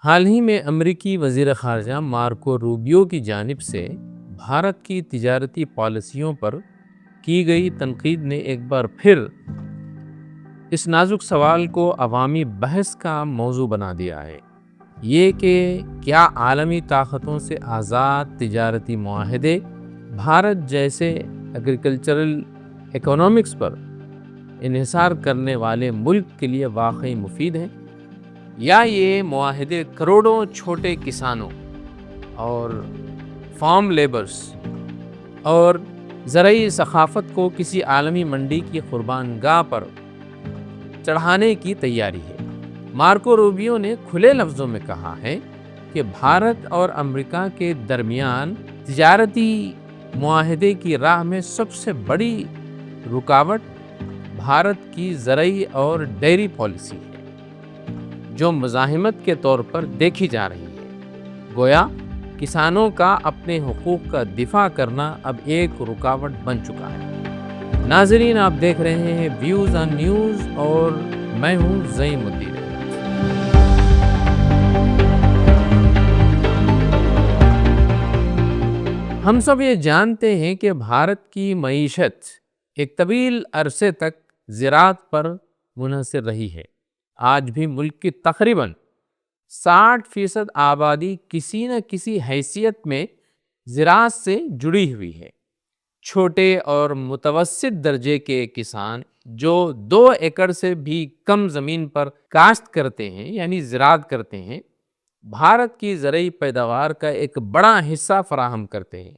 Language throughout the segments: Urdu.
حال ہی میں امریکی وزیر خارجہ مارکو روبیو کی جانب سے بھارت کی تجارتی پالیسیوں پر کی گئی تنقید نے ایک بار پھر اس نازک سوال کو عوامی بحث کا موضوع بنا دیا ہے، یہ کہ کیا عالمی طاقتوں سے آزاد تجارتی معاہدے بھارت جیسے ایگریکلچرل اکنامکس پر انحصار کرنے والے ملک کے لیے واقعی مفید ہیں، یا یہ معاہدے کروڑوں چھوٹے کسانوں اور فارم لیبرز اور زرعی ثقافت کو کسی عالمی منڈی کی قربان گاہ پر چڑھانے کی تیاری ہے۔ مارکو روبیو نے کھلے لفظوں میں کہا ہے کہ بھارت اور امریکہ کے درمیان تجارتی معاہدے کی راہ میں سب سے بڑی رکاوٹ بھارت کی زرعی اور ڈیری پالیسی ہے، جو مزاحمت کے طور پر دیکھی جا رہی ہے۔ گویا کسانوں کا اپنے حقوق کا دفاع کرنا اب ایک رکاوٹ بن چکا ہے۔ ناظرین، آپ دیکھ رہے ہیں ویوز آن نیوز اور میں ہوں زعیم الدین۔ ہم سب یہ جانتے ہیں کہ بھارت کی معیشت ایک طویل عرصے تک زراعت پر منحصر رہی ہے۔ آج بھی ملک کی تقریباً 60% آبادی کسی نہ کسی حیثیت میں زراعت سے جڑی ہوئی ہے۔ چھوٹے اور متوسط درجے کے کسان جو 2 ایکڑ سے بھی کم زمین پر کاشت کرتے ہیں یعنی زراعت کرتے ہیں، بھارت کی زرعی پیداوار کا ایک بڑا حصہ فراہم کرتے ہیں۔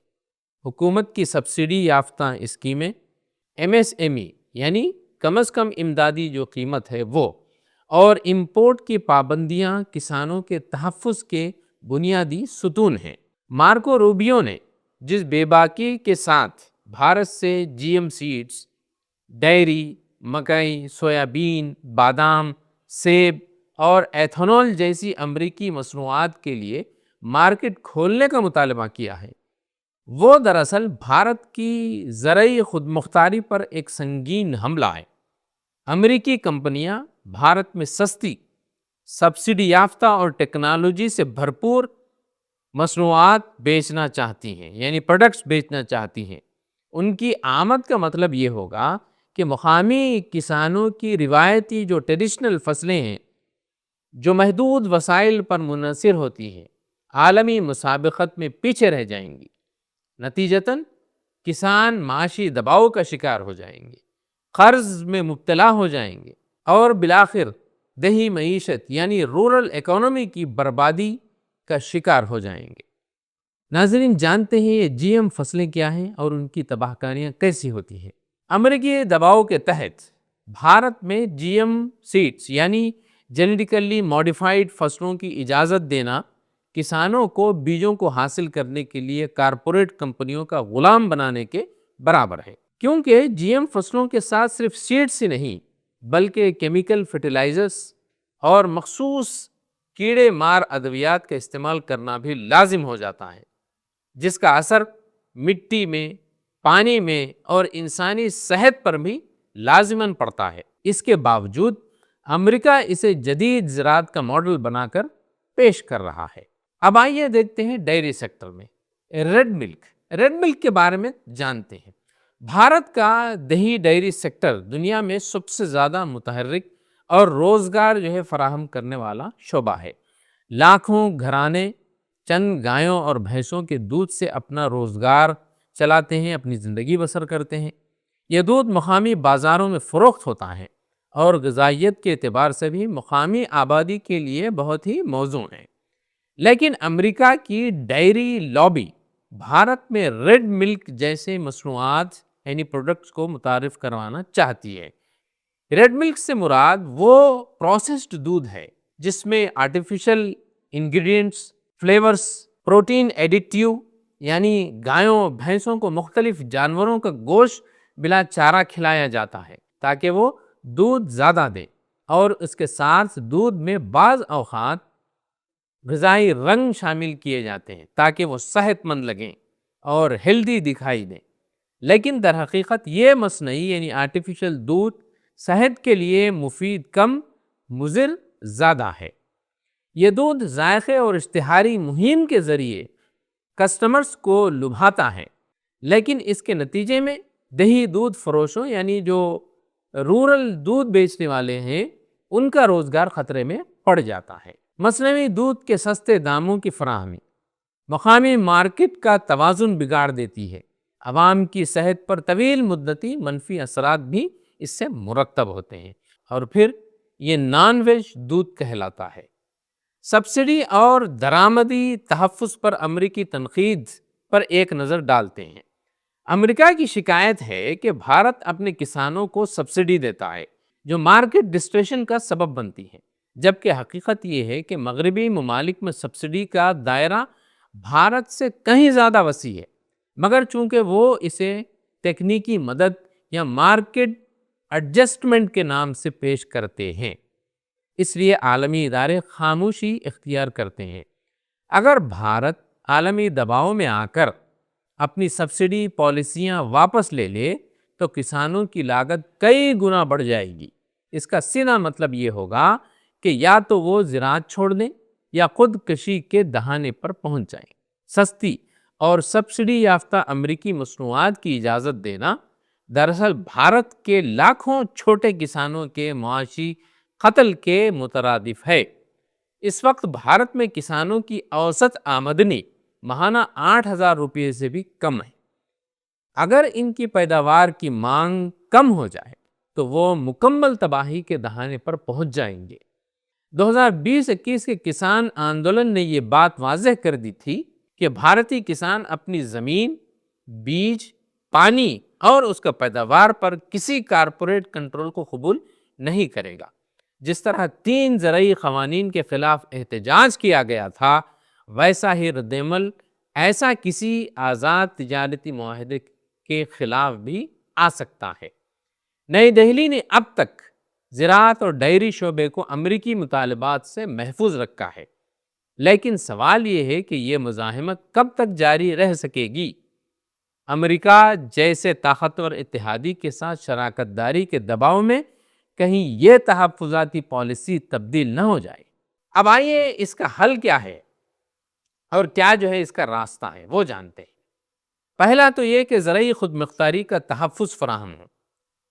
حکومت کی سبسڈی یافتہ اسکیمیں، ایم ایس ایم ای یعنی کم از کم امدادی جو قیمت ہے وہ، اور امپورٹ کی پابندیاں کسانوں کے تحفظ کے بنیادی ستون ہیں۔ مارکو روبیو نے جس بے باکی کے ساتھ بھارت سے جی ایم سیڈز، ڈیری، مکئی، سویابین، بادام، سیب اور ایتھنول جیسی امریکی مصنوعات کے لیے مارکیٹ کھولنے کا مطالبہ کیا ہے، وہ دراصل بھارت کی زرعی خود مختاری پر ایک سنگین حملہ ہے۔ امریکی کمپنیاں بھارت میں سستی، سبسڈی یافتہ اور ٹیکنالوجی سے بھرپور مصنوعات بیچنا چاہتی ہیں، یعنی پروڈکٹس بیچنا چاہتی ہیں۔ ان کی آمد کا مطلب یہ ہوگا کہ مقامی کسانوں کی روایتی جو ٹریڈیشنل فصلیں ہیں، جو محدود وسائل پر منحصر ہوتی ہیں، عالمی مسابقت میں پیچھے رہ جائیں گی۔ نتیجتاً کسان معاشی دباؤ کا شکار ہو جائیں گے، قرض میں مبتلا ہو جائیں گے اور بالآخر دیہی معیشت یعنی رورل اکانومی کی بربادی کا شکار ہو جائیں گے۔ ناظرین، جانتے ہیں یہ جی ایم فصلیں کیا ہیں اور ان کی تباہ کاریاں کیسی ہوتی ہیں؟ امریکی دباؤ کے تحت بھارت میں جی ایم سیڈز یعنی جینیٹیکلی ماڈیفائڈ فصلوں کی اجازت دینا کسانوں کو بیجوں کو حاصل کرنے کے لیے کارپوریٹ کمپنیوں کا غلام بنانے کے برابر ہے، کیونکہ جی ایم فصلوں کے ساتھ صرف سیڈز ہی نہیں بلکہ کیمیکل فرٹیلائزرز اور مخصوص کیڑے مار ادویات کا استعمال کرنا بھی لازم ہو جاتا ہے، جس کا اثر مٹی میں، پانی میں اور انسانی صحت پر بھی لازماً پڑتا ہے۔ اس کے باوجود امریکہ اسے جدید زراعت کا ماڈل بنا کر پیش کر رہا ہے۔ اب آئیے دیکھتے ہیں ڈیری سیکٹر میں ریڈ ملک کے بارے میں جانتے ہیں۔ بھارت کا دیہی ڈیری سیکٹر دنیا میں سب سے زیادہ متحرک اور روزگار فراہم کرنے والا شعبہ ہے۔ لاکھوں گھرانے چند گایوں اور بھینسوں کے دودھ سے اپنا روزگار چلاتے ہیں، اپنی زندگی بسر کرتے ہیں۔ یہ دودھ مقامی بازاروں میں فروخت ہوتا ہے اور غذائیت کے اعتبار سے بھی مقامی آبادی کے لیے بہت ہی موزوں ہے۔ لیکن امریکہ کی ڈیری لابی بھارت میں ریڈ ملک جیسے مصنوعات یعنی پروڈکٹس کو متعارف کروانا چاہتی ہے۔ ریڈ ملک سے مراد وہ پروسیسڈ دودھ ہے جس میں artificial ingredients, flavours, protein additive یعنی گایوں بھینسوں کو مختلف جانوروں کا گوشت بلا چارہ کھلایا جاتا ہے تاکہ وہ دودھ زیادہ دیں، اور اس کے ساتھ دودھ میں بعض اوقات غذائی رنگ شامل کیے جاتے ہیں تاکہ وہ صحت مند لگیں اور ہیلدی دکھائی دیں۔ لیکن در حقیقت یہ مصنوعی یعنی آرٹیفیشل دودھ صحت کے لیے مفید کم، مضر زیادہ ہے۔ یہ دودھ ذائقے اور اشتہاری مہم کے ذریعے کسٹمرز کو لبھاتا ہے، لیکن اس کے نتیجے میں دیہی دودھ فروشوں یعنی جو رورل دودھ بیچنے والے ہیں ان کا روزگار خطرے میں پڑ جاتا ہے۔ مصنوعی دودھ کے سستے داموں کی فراہمی مقامی مارکیٹ کا توازن بگاڑ دیتی ہے۔ عوام کی صحت پر طویل مدتی منفی اثرات بھی اس سے مرتب ہوتے ہیں، اور پھر یہ نان ویج دودھ کہلاتا ہے۔ سبسڈی اور درآمدی تحفظ پر امریکی تنقید پر ایک نظر ڈالتے ہیں۔ امریکہ کی شکایت ہے کہ بھارت اپنے کسانوں کو سبسڈی دیتا ہے جو مارکیٹ ڈسٹریشن کا سبب بنتی ہے، جبکہ حقیقت یہ ہے کہ مغربی ممالک میں سبسڈی کا دائرہ بھارت سے کہیں زیادہ وسیع ہے، مگر چونکہ وہ اسے تکنیکی مدد یا مارکیٹ ایڈجسٹمنٹ کے نام سے پیش کرتے ہیں، اس لیے عالمی ادارے خاموشی اختیار کرتے ہیں۔ اگر بھارت عالمی دباؤ میں آ کر اپنی سبسڈی پالیسیاں واپس لے لے تو کسانوں کی لاگت کئی گنا بڑھ جائے گی۔ اس کا سیدھا مطلب یہ ہوگا کہ یا تو وہ زراعت چھوڑ دیں یا خود کشی کے دہانے پر پہنچ جائیں۔ سستی اور سبسڈی یافتہ امریکی مصنوعات کی اجازت دینا دراصل بھارت کے لاکھوں چھوٹے کسانوں کے معاشی قتل کے مترادف ہے۔ اس وقت بھارت میں کسانوں کی اوسط آمدنی ماہانہ 8,000 روپے سے بھی کم ہے۔ اگر ان کی پیداوار کی مانگ کم ہو جائے تو وہ مکمل تباہی کے دہانے پر پہنچ جائیں گے۔ 2020-21 کے کسان آندولن نے یہ بات واضح کر دی تھی کہ بھارتی کسان اپنی زمین، بیج، پانی اور اس کا پیداوار پر کسی کارپوریٹ کنٹرول کو قبول نہیں کرے گا۔ جس طرح 3 زرعی قوانین کے خلاف احتجاج کیا گیا تھا، ویسا ہی رد عمل ایسا کسی آزاد تجارتی معاہدے کے خلاف بھی آ سکتا ہے۔ نئی دہلی نے اب تک زراعت اور ڈیری شعبے کو امریکی مطالبات سے محفوظ رکھا ہے، لیکن سوال یہ ہے کہ یہ مزاحمت کب تک جاری رہ سکے گی؟ امریکہ جیسے طاقتور اتحادی کے ساتھ شراکت داری کے دباؤ میں کہیں یہ تحفظاتی پالیسی تبدیل نہ ہو جائے۔ اب آئیے اس کا حل کیا ہے اور کیا اس کا راستہ ہے وہ جانتے ہیں۔ پہلا تو یہ کہ زرعی خود مختاری کا تحفظ فراہم ہو۔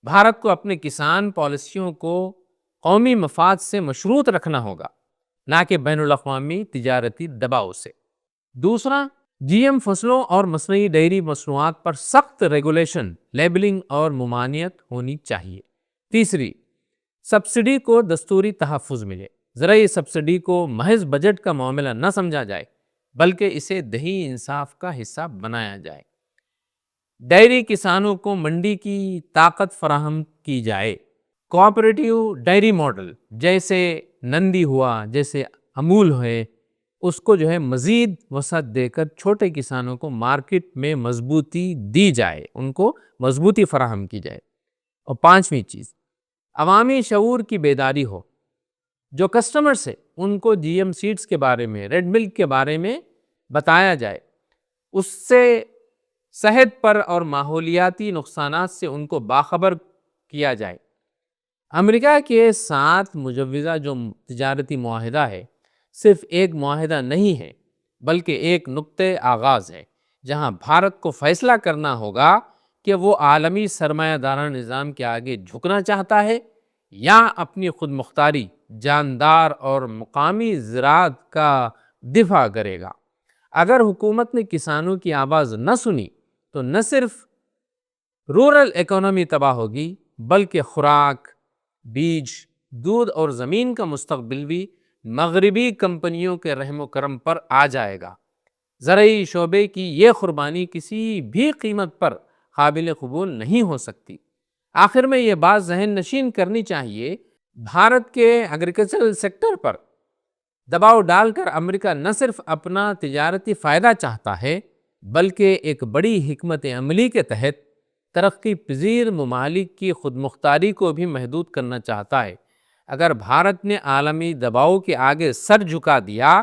بھارت کو اپنے کسان پالیسیوں کو قومی مفاد سے مشروط رکھنا ہوگا، نہ کہ بین الاقوامی تجارتی دباؤ سے۔ دوسرا، جی ایم فصلوں اور مصنوعی ڈیری مصنوعات پر سخت ریگولیشن، لیبلنگ اور ممانعت ہونی چاہیے۔ تیسری، سبسڈی کو دستوری تحفظ ملے۔ زرعی سبسڈی کو محض بجٹ کا معاملہ نہ سمجھا جائے، بلکہ اسے دیہی انصاف کا حصہ بنایا جائے۔ ڈیری کسانوں کو منڈی کی طاقت فراہم کی جائے۔ کوآپریٹیو ڈیری ماڈل جیسے نندی ہوا، جیسے امول ہے، اس کو مزید وسعت دے کر چھوٹے کسانوں کو مارکیٹ میں مضبوطی دی جائے، ان کو مضبوطی فراہم کی جائے۔ اور پانچویں چیز، عوامی شعور کی بیداری ہو۔ جو کسٹمر سے ان کو جی ایم سیڈز کے بارے میں، ریڈ ملک کے بارے میں بتایا جائے، اس سے صحت پر اور ماحولیاتی نقصانات سے ان کو باخبر کیا جائے۔ امریکہ کے ساتھ مجوزہ جو تجارتی معاہدہ ہے صرف ایک معاہدہ نہیں ہے، بلکہ ایک نقطۂ آغاز ہے جہاں بھارت کو فیصلہ کرنا ہوگا کہ وہ عالمی سرمایہ دارانہ نظام کے آگے جھکنا چاہتا ہے یا اپنی خود مختاری، جاندار اور مقامی زراعت کا دفاع کرے گا۔ اگر حکومت نے کسانوں کی آواز نہ سنی تو نہ صرف رورل اکانومی تباہ ہوگی، بلکہ خوراک، بیج، دودھ اور زمین کا مستقبل بھی مغربی کمپنیوں کے رحم و کرم پر آ جائے گا۔ زرعی شعبے کی یہ قربانی کسی بھی قیمت پر قابل قبول نہیں ہو سکتی۔ آخر میں یہ بات ذہن نشین کرنی چاہیے، بھارت کے ایگریکلچرل سیکٹر پر دباؤ ڈال کر امریکہ نہ صرف اپنا تجارتی فائدہ چاہتا ہے، بلکہ ایک بڑی حکمت عملی کے تحت ترقی پذیر ممالک کی خود مختاری کو بھی محدود کرنا چاہتا ہے۔ اگر بھارت نے عالمی دباؤ کے آگے سر جھکا دیا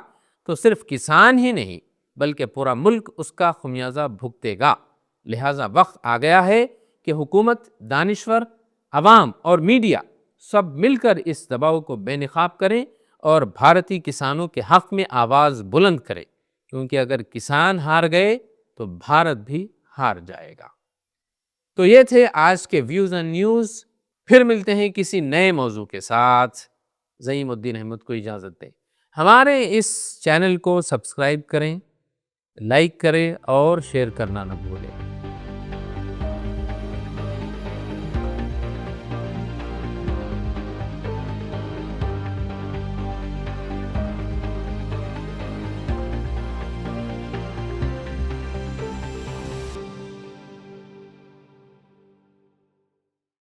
تو صرف کسان ہی نہیں بلکہ پورا ملک اس کا خمیازہ بھگتے گا۔ لہٰذا وقت آ گیا ہے کہ حکومت، دانشور، عوام اور میڈیا سب مل کر اس دباؤ کو بے نقاب کریں اور بھارتی کسانوں کے حق میں آواز بلند کرے، کیونکہ اگر کسان ہار گئے تو بھارت بھی ہار جائے گا۔ تو یہ تھے آج کے ویوز اینڈ نیوز۔ پھر ملتے ہیں کسی نئے موضوع کے ساتھ۔ زعیم الدین احمد کو اجازت دیں۔ ہمارے اس چینل کو سبسکرائب کریں، لائک کریں اور شیئر کرنا نہ بھولیں۔